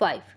5।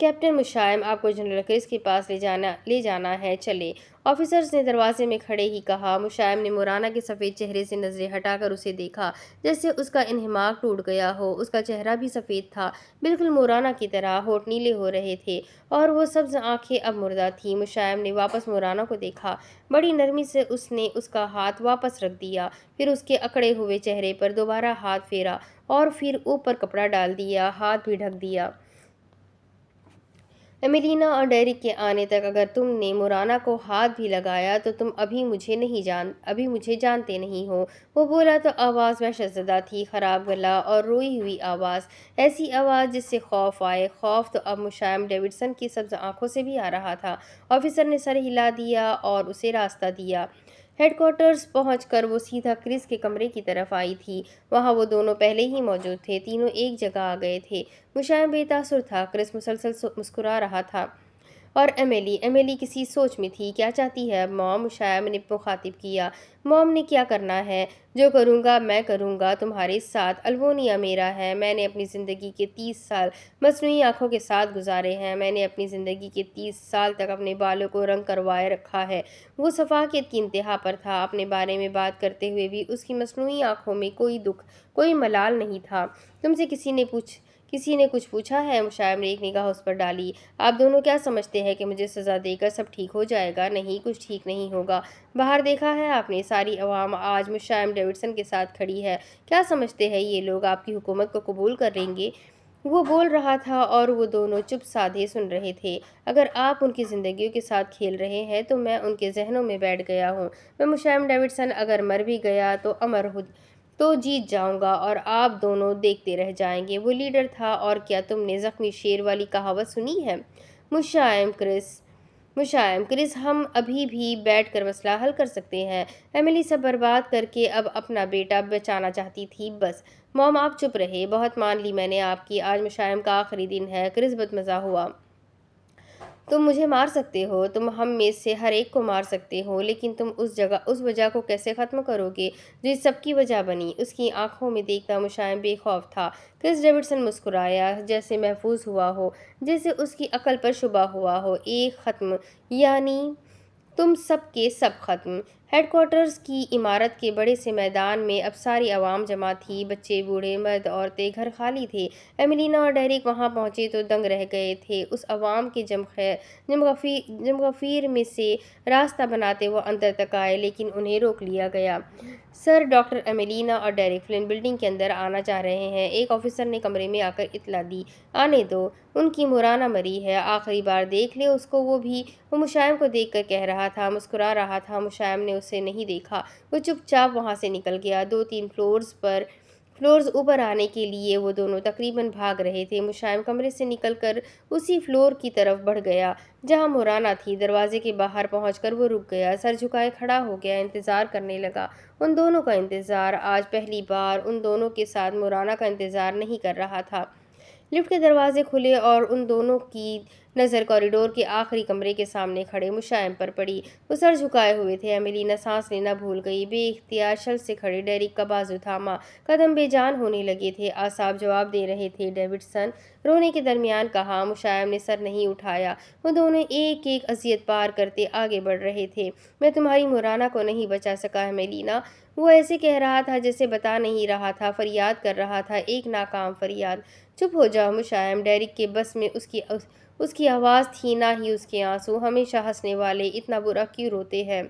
Captain مشائم، آپ کو general کرس کے پاس لے جانا ہے، چلے۔ آفیسرز نے دروازے میں کھڑے ہی کہا۔ مشائم نے مورانا کے سفید چہرے سے نظریں ہٹا کر اسے دیکھا، جیسے اس کا انہماک ٹوٹ گیا ہو۔ اس کا چہرہ بھی سفید تھا، بالکل مورانا کی طرح، ہونٹ نیلے ہو رہے تھے اور وہ سبز آنکھیں اب مردہ تھیں۔ مشائم نے واپس مورانا کو دیکھا۔ بڑی نرمی سے اس نے اس کا ہاتھ واپس رکھ دیا، پھر اس کے اکڑے ہوئے چہرے پر دوبارہ ہاتھ پھیرا اور پھر اوپر کپڑا ڈال دیا، ہاتھ بھی ڈھک دیا۔ ایمیلینا اور ڈیرک کے آنے تک اگر تم نے مورانا کو ہاتھ بھی لگایا تو تم ابھی مجھے جانتے نہیں ہو۔ وہ بولا تو آواز وحشت زدہ تھی، خراب گلا اور روئی ہوئی آواز، ایسی آواز جس سے خوف آئے۔ خوف تو اب مشائم ڈیوڈسن کی سبز آنکھوں سے بھی آ رہا تھا۔ آفیسر نے سر ہلا دیا اور اسے راستہ دیا۔ ہیڈ کوارٹرز پہنچ کر وہ سیدھا کرس کے کمرے کی طرف آئی تھی۔ وہاں وہ دونوں پہلے ہی موجود تھے، تینوں ایک جگہ آ گئے تھے۔ مشائم بے تاثر تھا، کرس مسلسل مسکرا رہا تھا اور ایمیلی کسی سوچ میں تھی۔ کیا چاہتی ہے اب موم؟ مشائم نے مخاطب کیا۔ موم نے کیا کرنا ہے؟ جو کروں گا میں کروں گا تمہارے ساتھ۔ الوونیا میرا ہے، میں نے اپنی زندگی کے 30 سال مصنوعی آنکھوں کے ساتھ گزارے ہیں۔ میں نے اپنی زندگی کے 30 سال تک اپنے بالوں کو رنگ کروائے رکھا ہے۔ وہ شفافیت کی انتہا پر تھا، اپنے بارے میں بات کرتے ہوئے بھی اس کی مصنوعی آنکھوں میں کوئی دکھ، کوئی ملال نہیں تھا۔ تم سے کسی نے کچھ پوچھا ہے؟ مشائم نے ایک نگاہ اس پر ڈالی۔ آپ دونوں کیا سمجھتے ہیں کہ مجھے سزا دے کر سب ٹھیک ہو جائے گا؟ نہیں، کچھ ٹھیک نہیں ہوگا۔ باہر دیکھا ہے آپ نے؟ ساری عوام آج مشائم ڈیوڈسن کے ساتھ کھڑی ہے۔ کیا سمجھتے ہیں یہ لوگ آپ کی حکومت کو قبول کر لیں گے؟ وہ بول رہا تھا اور وہ دونوں چپ سادھے سن رہے تھے۔ اگر آپ ان کی زندگیوں کے ساتھ کھیل رہے ہیں تو میں ان کے ذہنوں میں بیٹھ گیا ہوں۔ میں مشائم ڈیوڈسن اگر مر بھی گیا تو جیت جاؤں گا اور آپ دونوں دیکھتے رہ جائیں گے۔ وہ لیڈر تھا، اور کیا تم نے زخمی شیر والی کہاوت سنی ہے؟ مشائم، کرس، ہم ابھی بھی بیٹھ کر مسئلہ حل کر سکتے ہیں۔ ایمیلی سب برباد کر کے اب اپنا بیٹا بچانا چاہتی تھی، بس۔ موم آپ چپ رہے۔ بہت مان لی میں نے آپ کی، آج مشائم کا آخری دن ہے۔ کرس بدمزہ ہوا۔ تم مجھے مار سکتے ہو، تم ہم میں سے ہر ایک کو مار سکتے ہو، لیکن تم اس وجہ کو کیسے ختم کرو گے جو اس سب کی وجہ بنی؟ اس کی آنکھوں میں دیکھتا مشائم بے خوف تھا۔ کرس ڈیوڈسن مسکرایا، جیسے محفوظ ہوا ہو، جیسے اس کی عقل پر شبہ ہوا ہو۔ ایک ختم، یعنی تم سب کے سب ختم۔ ہیڈ کوارٹرز کی عمارت کے بڑے سے میدان میں اب ساری عوام جمع تھی، بچے، بوڑھے، مرد، عورتیں، گھر خالی تھے۔ ایمیلینا اور ڈیرک وہاں پہنچے تو دنگ رہ گئے تھے۔ اس عوام کے جمغفیر میں سے راستہ بناتے وہ اندر تک آئے، لیکن انہیں روک لیا گیا۔ سر، ڈاکٹر ایمیلینا اور ڈیرک فلن بلڈنگ کے اندر آنا چاہ رہے ہیں، ایک آفیسر نے کمرے میں آ کر اطلاع دی۔ آنے دو، ان کی مورانا مری ہے، آخری بار دیکھ لے اس کو۔ وہ مشائم کو دیکھ کر کہہ رہا تھا، مسکرا رہا تھا۔ مشائم نے اسے نہیں دیکھا، وہ چپ چاپ وہاں سے نکل گیا۔ 2-3 فلورز اوپر آنے کے لیے وہ دونوں تقریباً بھاگ رہے تھے۔ مشائم کمرے سے نکل کر اسی فلور کی طرف بڑھ گیا جہاں مورانا تھی۔ دروازے کے باہر پہنچ کر وہ رک گیا، سر جھکائے کھڑا ہو گیا، انتظار کرنے لگا۔ ان دونوں کا انتظار، آج پہلی بار ان دونوں کے ساتھ مورانا کا انتظار نہیں کر رہا تھا۔ لفٹ کے دروازے کھلے اور ان دونوں کی نظر کوریڈور کے آخری کمرے کے سامنے کھڑے مشائم پر پڑی۔ وہ سر جھکائے ہوئے تھے۔ ایمیلینا سانس لینا بھول گئی، بے اختیار شل سے کھڑے ڈیرک کا بازو تھاما، قدم بے جان ہونے لگے تھے۔ اعصاب جواب دے رہے تھے۔ ڈیوڈسن، رونے کے درمیان کہا۔ مشائم نے سر نہیں اٹھایا۔ وہ دونوں ایک ایک اذیت پار کرتے آگے بڑھ رہے تھے۔ میں تمہاری مورانا کو نہیں بچا سکا ایمیلینا، وہ ایسے کہہ رہا تھا جیسے بتا نہیں رہا تھا، فریاد کر رہا تھا، ایک ناکام فریاد۔ چپ ہو جاؤ مشائم، ڈیرک کے بس میں اس کی آواز تھی، نہ ہی اس کے آنسو۔ ہمیشہ ہنسنے والے اتنا برا کیوں روتے ہیں؟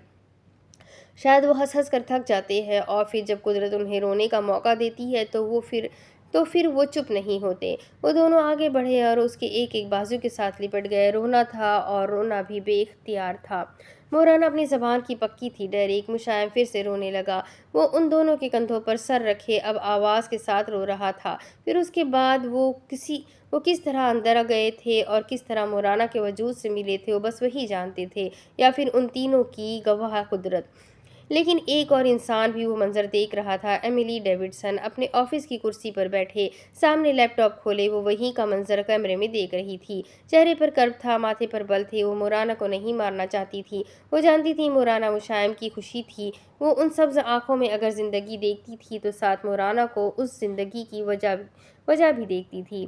شاید وہ ہنس ہنس کر تھک جاتے ہیں اور پھر جب قدرت انہیں رونے کا موقع دیتی ہے تو پھر وہ چپ نہیں ہوتے۔ وہ دونوں آگے بڑھے اور اس کے ایک ایک بازو کے ساتھ لپٹ گئے۔ رونا تھا اور رونا بھی بے اختیار تھا۔ مورانا اپنی زبان کی پکی تھی۔ ڈیرک، مشائم پھر سے رونے لگا۔ وہ ان دونوں کے کندھوں پر سر رکھے اب آواز کے ساتھ رو رہا تھا۔ پھر اس کے بعد وہ کس طرح اندر گئے تھے اور کس طرح مورانا کے وجود سے ملے تھے، وہ بس وہی جانتے تھے، یا پھر ان تینوں کی گواہ قدرت۔ لیکن ایک اور انسان بھی وہ منظر دیکھ رہا تھا، ایمیلی ڈیوڈسن اپنے آفس کی کرسی پر بیٹھے، سامنے لیپ ٹاپ کھولے، وہ وہی کا منظر کیمرے میں دیکھ رہی تھی۔ چہرے پر کرب تھا، ماتھے پر بل تھے۔ وہ مورانا کو نہیں مارنا چاہتی تھی، وہ جانتی تھی مورانا مشائم کی خوشی تھی۔ وہ ان سبز آنکھوں میں اگر زندگی دیکھتی تھی تو ساتھ مورانا کو اس زندگی کی وجہ بھی دیکھتی تھی۔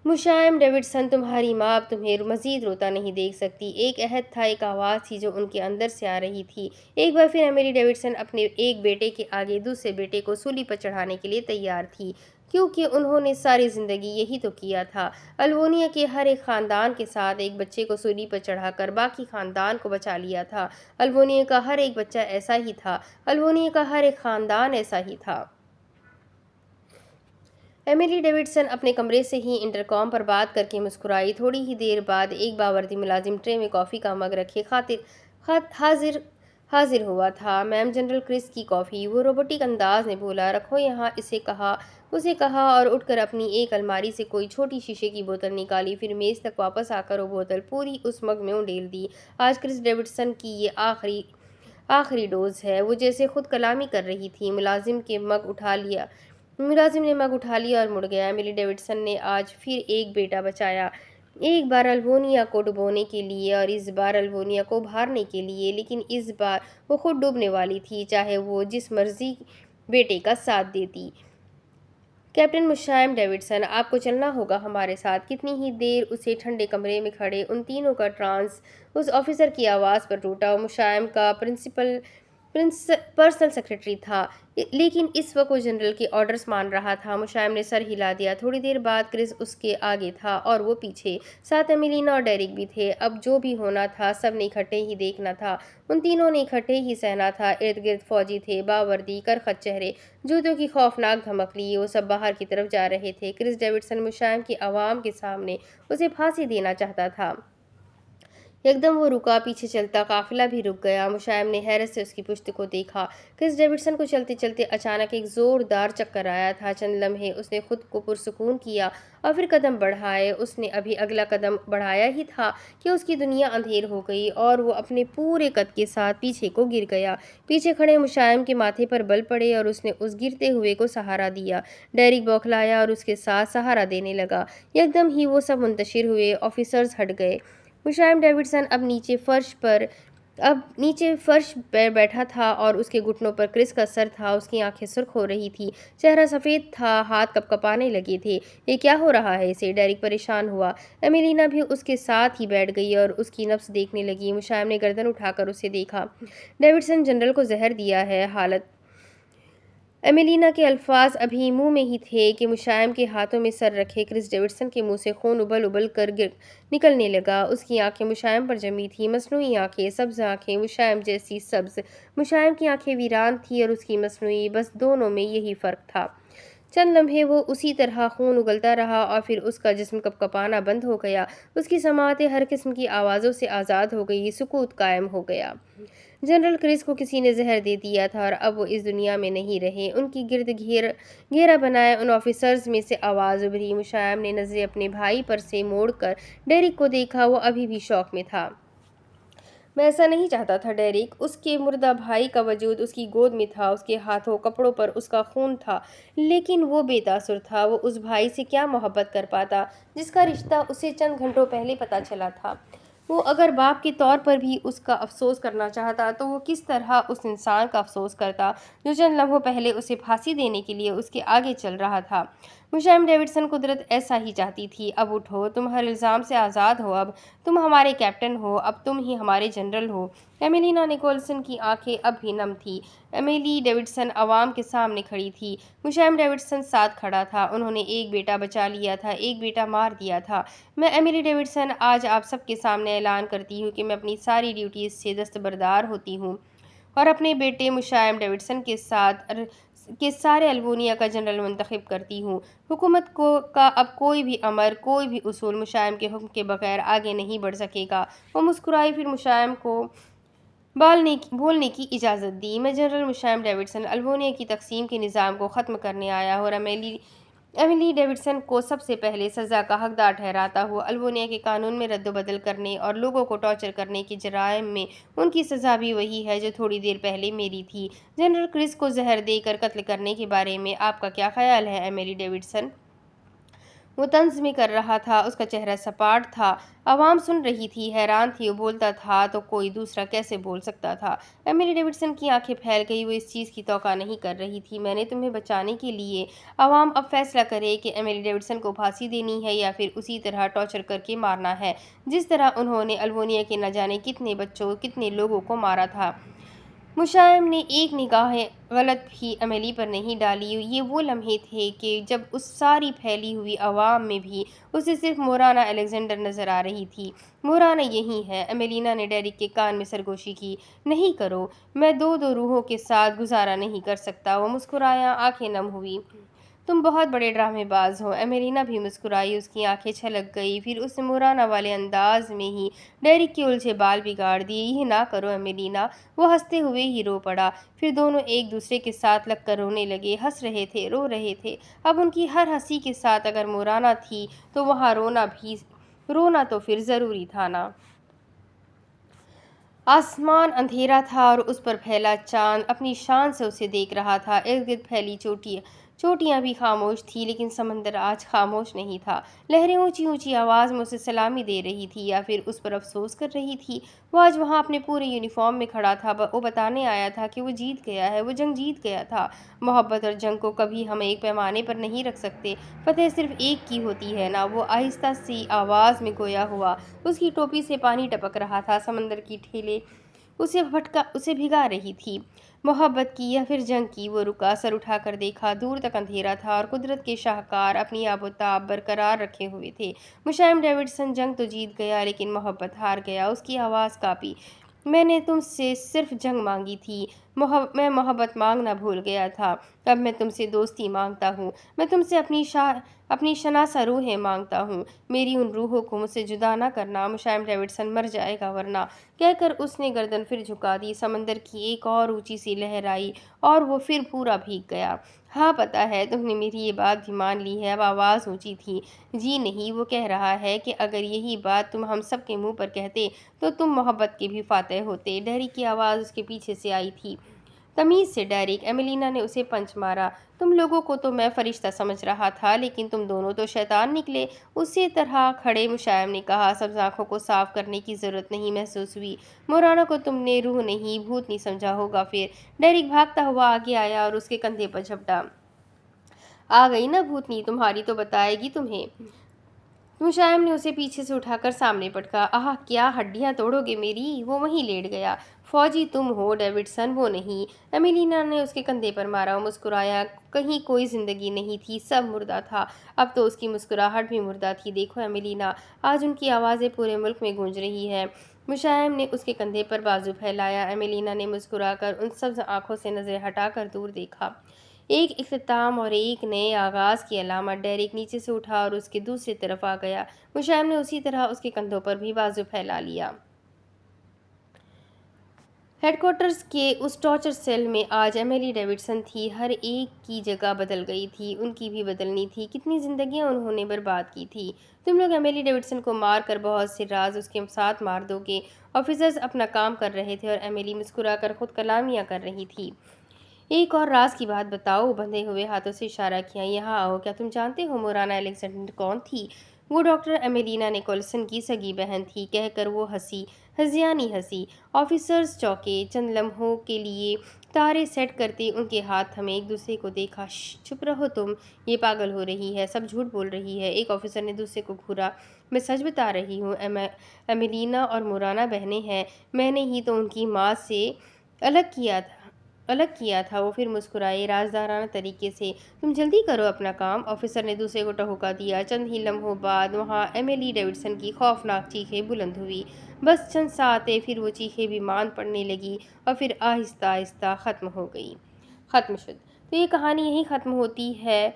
مشائم ڈیوڈسن، تمہاری ماں اب تمہیں مزید روتا نہیں دیکھ سکتی۔ ایک عہد تھا، ایک آواز تھی جو ان کے اندر سے آ رہی تھی۔ ایک بار پھر ایملی ڈیوڈسن اپنے ایک بیٹے کے آگے دوسرے بیٹے کو سولی پر چڑھانے کے لیے تیار تھی، کیونکہ انہوں نے ساری زندگی یہی تو کیا تھا۔ الوونیا کے ہر ایک خاندان کے ساتھ ایک بچے کو سولی پر چڑھا کر باقی خاندان کو بچا لیا تھا۔ الوونیا کا ہر ایک بچہ ایسا ہی تھا، الوونیا کا ہر ایک خاندان ایسا ہی تھا۔ ایملی ڈیوڈسن اپنے کمرے سے ہی انٹرکام پر بات کر کے مسکرائی۔ تھوڑی ہی دیر بعد ایک باوردی ملازم ٹرے میں کافی کا مگ رکھے حاضر ہوا تھا۔ میم، جنرل کرس کی کافی، وہ روبوٹک انداز میں بولا۔ رکھو یہاں، اسے کہا اور اٹھ کر اپنی ایک الماری سے کوئی چھوٹی شیشے کی بوتل نکالی، پھر میز تک واپس آ کر وہ بوتل پوری اس مگ میں انڈیل دی۔ آج کرس ڈیوڈسن کی یہ آخری ڈوز ہے، وہ جیسے خود کلامی کر رہی تھی۔ ملازم نے مگ اٹھا لیا اور مڑ گیا۔ ایملی ڈیوڈسن نے آج پھر ایک بیٹا بچایا، ایک بار الوونیا کو ڈبونے کے لیے اور اس بار الوونیا کو ابھارنے کے لیے، لیکن اس بار وہ خود ڈوبنے والی تھی، چاہے وہ جس مرضی بیٹے کا ساتھ دیتی۔ کیپٹن مشائم ڈیوڈسن، آپ کو چلنا ہوگا ہمارے ساتھ۔ کتنی ہی دیر اسے ٹھنڈے کمرے میں کھڑے ان تینوں کا ٹرانس اس آفیسر کی آواز پر ٹوٹا۔ وہ مشائم کا پرسنل سیکرٹری تھا، لیکن اس وقت وہ جنرل کے آرڈرز مان رہا تھا۔ مشائم نے سر ہلا دیا۔ تھوڑی دیر بعد کرس اس کے آگے تھا اور وہ پیچھے، ساتھ ایمیلینا اور ڈیرک بھی تھے۔ اب جو بھی ہونا تھا سب نے اکٹھے ہی دیکھنا تھا، ان تینوں نے اکٹھے ہی سہنا تھا۔ ارد گرد فوجی تھے، باوردی، کرخت چہرے، جوتوں کی خوفناک دھمک لیے، وہ سب باہر کی طرف جا رہے تھے۔ کرس ڈیوڈسن مشائم کی عوام کے سامنے اسے پھانسی دینا چاہتا تھا۔ یکدم وہ رکا، پیچھے چلتا قافلہ بھی رک گیا۔ مشائم نے حیرت سے اس کی پشت کو دیکھا۔ کرس ڈیوڈسن کو چلتے چلتے اچانک ایک زوردار چکر آیا تھا۔ چند لمحے اس نے خود کو پرسکون کیا اور پھر قدم بڑھائے۔ اس نے ابھی اگلا قدم بڑھایا ہی تھا کہ اس کی دنیا اندھیر ہو گئی اور وہ اپنے پورے قد کے ساتھ پیچھے کو گر گیا۔ پیچھے کھڑے مشائم کے ماتھے پر بل پڑے اور اس نے اس گرتے ہوئے کو سہارا دیا۔ ڈیرک بوکھلایا اور اس کے ساتھ سہارا دینے لگا۔ یکدم ہی وہ سب منتشر ہوئے، آفیسرز ہٹ گئے۔ مشائم ڈیوڈسن اب نیچے فرش پر بیٹھا تھا اور اس کے گھٹنوں پر کرس کا سر تھا۔ اس کی آنکھیں سرخ ہو رہی تھی، چہرہ سفید تھا، ہاتھ کپکپانے لگے تھے۔ یہ کیا ہو رہا ہے اسے؟ ڈیرک پریشان ہوا۔ ایمیلینا بھی اس کے ساتھ ہی بیٹھ گئی اور اس کی نبض دیکھنے لگی۔ مشائم نے گردن اٹھا کر اسے دیکھا۔ ڈیوڈسن، جنرل کو زہر دیا ہے، حالت۔ ایمیلینا کے الفاظ ابھی منہ میں ہی تھے کہ مشائم کے ہاتھوں میں سر رکھے کرس ڈیوڈسن کے منہ سے خون ابل ابل کر نکلنے لگا۔ اس کی آنکھیں مشائم پر جمی تھیں، مصنوعی آنکھیں، سبز آنکھیں، مشائم جیسی سبز۔ مشائم کی آنکھیں ویران تھیں اور اس کی مصنوعی، بس دونوں میں یہی فرق تھا۔ چند لمحے وہ اسی طرح خون اگلتا رہا اور پھر اس کا جسم کپکپانا بند ہو گیا، اس کی سماعتیں ہر قسم کی آوازوں سے آزاد ہو گئی، سکوت قائم ہو گیا۔ جنرل کرس کو کسی نے زہر دے دیا تھا اور اب وہ اس دنیا میں نہیں رہے۔ ان کی گرد گھیرا بنائے ان آفیسرز میں سے آواز ابھری۔ مشائم نے نظریں اپنے بھائی پر سے موڑ کر ڈیرک کو دیکھا، وہ ابھی بھی شوق میں تھا۔ میں ایسا نہیں چاہتا تھا ڈیرک۔ اس کے مردہ بھائی کا وجود اس کی گود میں تھا، اس کے ہاتھوں کپڑوں پر اس کا خون تھا، لیکن وہ بے تاثر تھا۔ وہ اس بھائی سے کیا محبت کر پاتا جس کا رشتہ اسے چند گھنٹوں پہلے پتہ چلا تھا؟ وہ اگر باپ کے طور پر بھی اس کا افسوس کرنا چاہتا تو وہ کس طرح اس انسان کا افسوس کرتا جو چند لمحوں پہلے اسے پھانسی دینے کے لیے اس کے آگے چل رہا تھا؟ مشائم ڈیوڈسن، قدرت ایسا ہی چاہتی تھی۔ اب اٹھو، تم ہر الزام سے آزاد ہو، اب تم ہمارے کیپٹن ہو، اب تم ہی ہمارے جنرل ہو۔ ایمیلینا نکولسن کی آنکھیں اب بھی نم تھیں۔ ایملی ڈیوڈسن عوام کے سامنے کھڑی تھی، مشائم ڈیوڈسن ساتھ کھڑا تھا۔ انہوں نے ایک بیٹا بچا لیا تھا، ایک بیٹا مار دیا تھا۔ میں ایملی ڈیوڈسن آج آپ سب کے سامنے اعلان کرتی ہوں کہ میں اپنی ساری ڈیوٹیز سے دستبردار ہوتی ہوں اور اپنے بیٹے مشائم ڈیوڈسن کے سارے الوونیا کا جنرل منتخب کرتی ہوں۔ حکومت کا اب کوئی بھی امر، کوئی بھی اصول مشائم کے حکم کے بغیر آگے نہیں بڑھ سکے گا۔ وہ مسکرائی، پھر مشائم کو بولنے کی اجازت دی۔ میں جنرل مشائم ڈیوڈسن الوونیا کی تقسیم کے نظام کو ختم کرنے آیا ہوں اور ایملی ڈیوڈسن کو سب سے پہلے سزا کا حقدار ٹھہراتا ہوں۔ الوونیا کے قانون میں رد و بدل کرنے اور لوگوں کو ٹارچر کرنے کے جرائم میں ان کی سزا بھی وہی ہے جو تھوڑی دیر پہلے میری تھی۔ جنرل کرس کو زہر دے کر قتل کرنے کے بارے میں آپ کا کیا خیال ہے ایملی ڈیوڈسن؟ وہ طنز میں کر رہا تھا، اس کا چہرہ سپاٹ تھا۔ عوام سن رہی تھی، حیران تھی، وہ بولتا تھا تو کوئی دوسرا کیسے بول سکتا تھا؟ ایملی ڈیوڈسن کی آنکھیں پھیل گئی، وہ اس چیز کی توقع نہیں کر رہی تھی۔ میں نے تمہیں بچانے کے لیے۔ عوام اب فیصلہ کرے کہ ایملی ڈیوڈسن کو پھانسی دینی ہے یا پھر اسی طرح ٹارچر کر کے مارنا ہے جس طرح انہوں نے الوونیا کے نہ جانے کتنے بچوں، کتنے لوگوں کو مارا تھا۔ مشائم نے ایک نگاہ غلط بھی ایملی پر نہیں ڈالی۔ یہ وہ لمحے تھے کہ جب اس ساری پھیلی ہوئی عوام میں بھی اسے صرف مورانا الیگزینڈر نظر آ رہی تھی۔ مورانا یہی ہے، ایمیلینا نے ڈیرک کے کان میں سرگوشی کی۔ نہیں کرو، میں دو روحوں کے ساتھ گزارا نہیں کر سکتا۔ وہ مسکرایا، آنکھیں نم ہوئی۔ تم بہت بڑے ڈرامے باز ہو۔ ایمیلینا بھی مسکرائی، اس کی آنکھیں چھلک گئی، پھر اس نے مورانا والے انداز میں ہی ڈیرک کے الجھے بال بگاڑ دیے۔ یہ نہ کرو ایمیلینا۔ وہ ہنستے ہوئے ہی رو پڑا۔ پھر دونوں ایک دوسرے کے ساتھ لگ کر رونے لگے، ہنس رہے تھے، رو رہے تھے۔ اب ان کی ہر ہنسی کے ساتھ اگر مورانا تھی تو وہاں رونا تو پھر ضروری تھا نا۔ آسمان اندھیرا تھا اور اس پر پھیلا چاند اپنی شان سے اسے دیکھ رہا تھا۔ ارد گرد پھیلی چوٹیاں بھی خاموش تھی، لیکن سمندر آج خاموش نہیں تھا۔ لہریں اونچی اونچی آواز میں اسے سلامی دے رہی تھی یا پھر اس پر افسوس کر رہی تھی۔ وہ آج وہاں اپنے پورے یونیفارم میں کھڑا تھا، وہ بتانے آیا تھا کہ وہ جیت گیا ہے، وہ جنگ جیت گیا تھا۔ محبت اور جنگ کو کبھی ہم ایک پیمانے پر نہیں رکھ سکتے، فتح صرف ایک کی ہوتی ہے نا۔ وہ آہستہ سی آواز میں گویا ہوا، اس کی ٹوپی سے پانی ٹپک رہا تھا، سمندر کی ٹھیلیں اسے بھگا رہی تھی۔ محبت کی یا پھر جنگ کی؟ وہ رکا، سر اٹھا کر دیکھا، دور تک اندھیرا تھا اور قدرت کے شاہکار اپنی آب و تاب برقرار رکھے ہوئے تھے۔ مشائم ڈیوڈسن جنگ تو جیت گیا لیکن محبت ہار گیا۔ اس کی آواز کانپی۔ میں نے تم سے صرف جنگ مانگی تھی، میں محبت مانگنا بھول گیا تھا۔ اب میں تم سے دوستی مانگتا ہوں، میں تم سے اپنی شناسہ روحیں مانگتا ہوں۔ میری ان روحوں کو مجھ سے جدا نہ کرنا، مشائم ڈیوڈسن مر جائے گا ورنہ۔ کہہ کر اس نے گردن پھر جھکا دی۔ سمندر کی ایک اور اونچی سی لہر آئی اور وہ پھر پورا بھیگ گیا۔ ہاں پتہ ہے، تم نے میری یہ بات بھی مان لی ہے۔ اب آواز اونچی تھی۔ جی نہیں، وہ کہہ رہا ہے کہ اگر یہی بات تم ہم سب کے منہ پر کہتے تو تم محبت کے بھی فاتح ہوتے۔ ڈیرک کی آواز اس کے پیچھے سے آئی تھی۔ تمیز سے ڈیرک! ایمیلینا نے اسے پنچ مارا۔ تم لوگوں کو تو میں فرشتہ سمجھ رہا تھا لیکن تم دونوں تو شیطان نکلے۔ اسی طرح کھڑے مشائم نے کہا۔ سبز آنکھوں کو صاف کرنے کی ضرورت نہیں محسوس ہوئی۔ مورانا کو تم نے روح نہیں، بھوت نہیں سمجھا ہوگا پھر۔ ڈیرک بھاگتا ہوا آگے آیا اور اس کے کندھے پر جھپٹا۔ آ گئی نا بھوتنی، تمہاری تو بتائے گی تمہیں۔ مشائم نے اسے پیچھے سے اٹھا کر سامنے پٹکا۔ آہ، کیا ہڈیاں توڑو گے میری؟ وہ وہیں لیٹ گیا۔ فوجی تم ہو ڈیوڈسن، وہ نہیں۔ ایمیلینا نے اس کے کندھے پر مارا۔ وہ مسکرایا۔ کہیں کوئی زندگی نہیں تھی، سب مردہ تھا۔ اب تو اس کی مسکراہٹ بھی مردہ تھی۔ دیکھو ایمیلینا، آج ان کی آوازیں پورے ملک میں گونج رہی ہیں۔ مشائم نے اس کے کندھے پر بازو پھیلایا۔ ایمیلینا نے مسکرا کر ان سبز آنکھوں سے نظریں ہٹا کر دور دیکھا۔ ایک اختتام اور ایک نئے آغاز کی علامت۔ ڈیرک نیچے سے اٹھا اور اس کے دوسری طرف آ گیا۔ مشائم نے اسی طرح اس کے کندھوں پر بھی بازو پھیلا لیا۔ ہیڈ کوارٹرز کے اس ٹارچر سیل میں آج ایمیلی ڈیوڈسن تھی۔ ہر ایک کی جگہ بدل گئی تھی، ان کی بھی بدلنی تھی۔ کتنی زندگیاں انہوں نے برباد کی تھی۔ تم لوگ ایمیلی ڈیوڈسن کو مار کر بہت سے راز اس کے ساتھ مار دو گے۔ آفیسرز اپنا کام کر رہے تھے اور ایمیلی مسکرا کر خود کلامیاں کر رہی تھی۔ ایک اور راز کی بات بتاؤ، بندھے ہوئے ہاتھوں سے اشارہ کیا۔ یہاں آؤ۔ کیا تم جانتے ہو مورانا الیگزینڈر کون تھی؟ وہ ڈاکٹر ایمیلینا نیکولسن کی سگی بہن تھی۔ کہہ کر وہ ہنسی، ہذیانی ہنسی۔ آفیسرز چونکے، چند لمحوں کے لیے تارے سیٹ کرتے ان کے ہاتھ تھمے، ایک دوسرے کو دیکھا۔ چپ رہو تم، یہ پاگل ہو رہی ہے، سب جھوٹ بول رہی ہے۔ ایک آفیسر نے دوسرے کو گھورا۔ میں سچ بتا رہی ہوں، ایمیلینا اور مورانا بہنیں ہیں، میں نے ہی تو ان کی ماں سے الگ کیا تھا۔ وہ پھر مسکرائے رازدارانہ طریقے سے۔ تم جلدی کرو اپنا کام، آفیسر نے دوسرے کو ٹہوکا دیا۔ چند ہی لمحوں بعد وہاں ایمیلی ڈیوڈسن کی خوفناک چیخیں بلند ہوئی۔ بس چند ساتیں، پھر وہ چیخیں بھی ماند پڑنے لگی اور پھر آہستہ آہستہ ختم ہو گئی۔ ختم شد۔ تو یہ کہانی یہیں ختم ہوتی ہے۔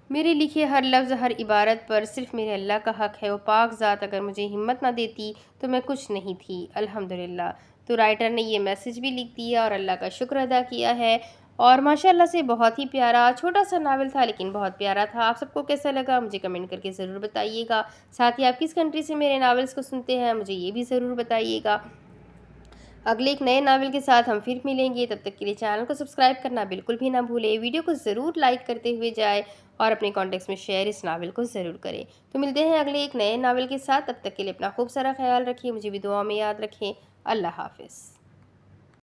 میرے لکھے ہر لفظ، ہر عبارت پر صرف میرے اللہ کا حق ہے۔ وہ پاک ذات اگر مجھے ہمت نہ دیتی تو میں کچھ نہیں تھی، الحمدللہ۔ تو رائٹر نے یہ میسج بھی لکھ دیا اور اللہ کا شکر ادا کیا ہے، اور ماشاءاللہ سے بہت ہی پیارا چھوٹا سا ناول تھا لیکن بہت پیارا تھا۔ آپ سب کو کیسا لگا مجھے کمنٹ کر کے ضرور بتائیے گا۔ ساتھ ہی آپ کس کنٹری سے میرے ناولز کو سنتے ہیں مجھے یہ بھی ضرور بتائیے گا۔ اگلے ایک نئے ناول کے ساتھ ہم پھر ملیں گے، تب تک کے لیے چینل کو سبسکرائب کرنا بالکل بھی نہ بھولیں، ویڈیو کو ضرور لائک کرتے ہوئے جائے اور اپنے کانٹیکٹس میں شیئر اس ناول کو ضرور کریں۔ تو ملتے ہیں اگلے ایک نئے ناول کے ساتھ، تب تک کے لیے اپنا خوب سارا خیال رکھیں، مجھے بھی دعا میں یاد رکھیں۔ اللہ حافظ۔